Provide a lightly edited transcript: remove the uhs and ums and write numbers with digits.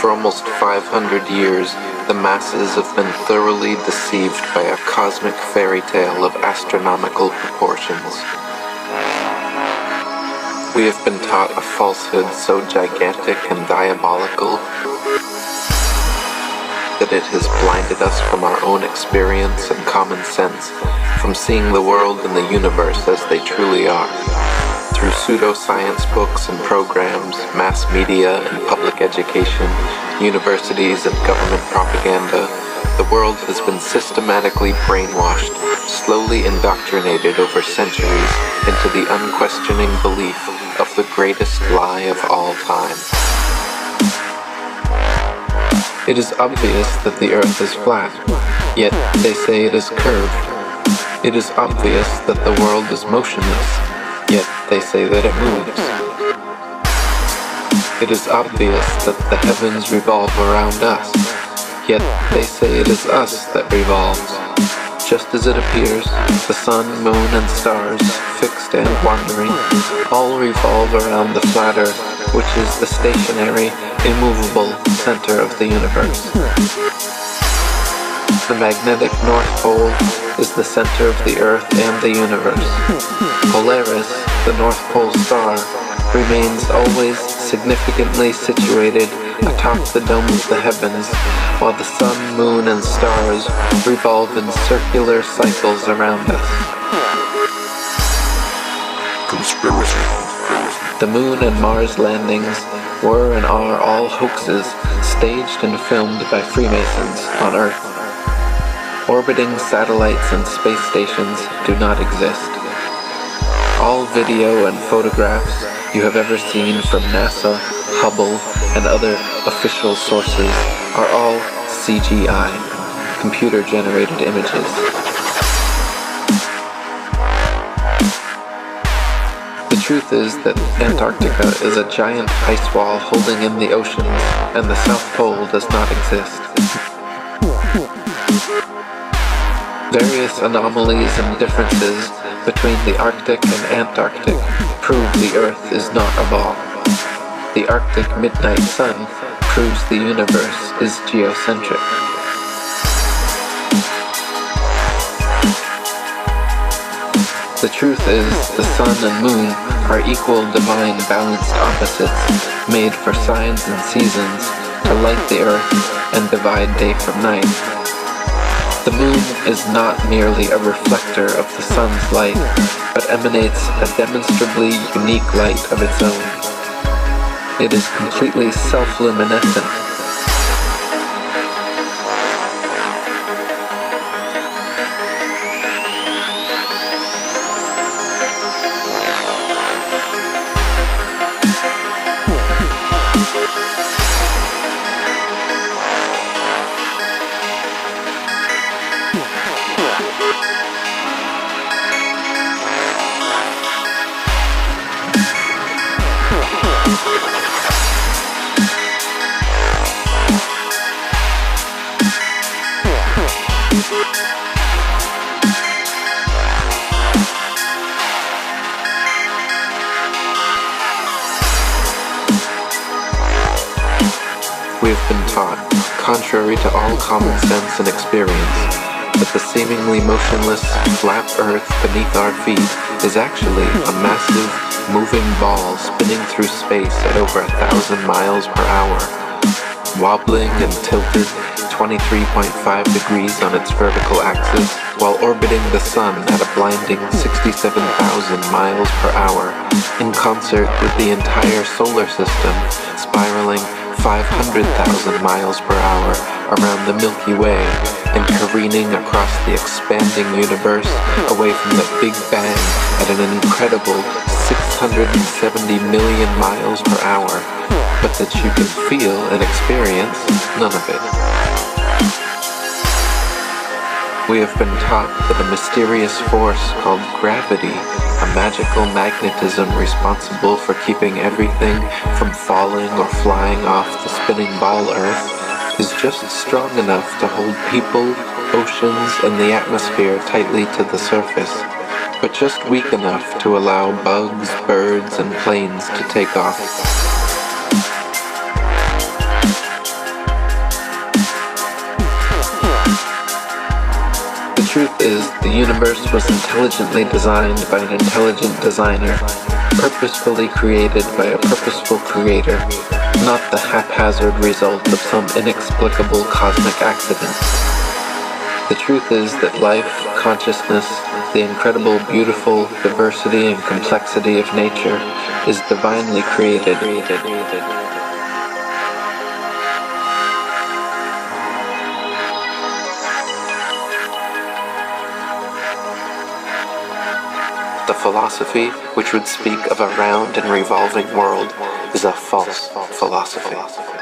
For almost 500 years, the masses have been thoroughly deceived by a cosmic fairy tale of astronomical proportions. We have been taught a falsehood so gigantic and diabolical that it has blinded us from our own experience and common sense, from seeing the world and the universe as they truly are. Through pseudoscience books and programs, mass media and public education, universities and government propaganda, the world has been systematically brainwashed, slowly indoctrinated over centuries into the unquestioning belief of the greatest lie of all time. It is obvious that the earth is flat, yet they say it is curved. It is obvious that the world is motionless, yet they say that it moves. It is obvious that the heavens revolve around us, yet they say it is us that revolves. Just as it appears, the sun, moon, and stars, fixed and wandering, all revolve around the flat earth, which is the stationary, immovable center of the universe. The magnetic North Pole is the center of the Earth and the universe. Polaris, the North Pole star, remains always significantly situated atop the dome of the heavens, while the sun, moon, and stars revolve in circular cycles around us. Conspiracy. The moon and Mars landings were and are all hoaxes staged and filmed by Freemasons on Earth. Orbiting satellites and space stations do not exist. All video and photographs you have ever seen from NASA, Hubble, and other official sources are all CGI, computer-generated images. The truth is that Antarctica is a giant ice wall holding in the oceans, and the South Pole does not exist. Various anomalies and differences between the Arctic and Antarctic prove the Earth is not a ball. The Arctic midnight sun proves the universe is geocentric. The truth is, the sun and moon are equal divine balanced opposites made for signs and seasons to light the earth and divide day from night. The moon is not merely a reflector of the sun's light, but emanates a demonstrably unique light of its own. It is completely self-luminescent. We have been taught, contrary to all common sense and experience, that the seemingly motionless, flat earth beneath our feet is actually a massive, moving ball spinning through space at over 1,000 miles per hour, wobbling and tilted 23.5 degrees on its vertical axis, while orbiting the sun at a blinding 67,000 miles per hour, in concert with the entire solar system, spiraling 500,000 miles per hour around the Milky Way and careening across the expanding universe away from the Big Bang at an incredible 670 million miles per hour, but that you can feel and experience none of it. We have been taught that a mysterious force called gravity, a magical magnetism responsible for keeping everything from falling or flying off the spinning ball Earth, is just strong enough to hold people, oceans, and the atmosphere tightly to the surface, but just weak enough to allow bugs, birds, and planes to take off. truth is, the universe was intelligently designed by an intelligent designer, purposefully created by a purposeful creator, not the haphazard result of some inexplicable cosmic accident. The truth is that life, consciousness, the incredible, beautiful diversity and complexity of nature is divinely created. The philosophy which would speak of a round and revolving world is a false philosophy.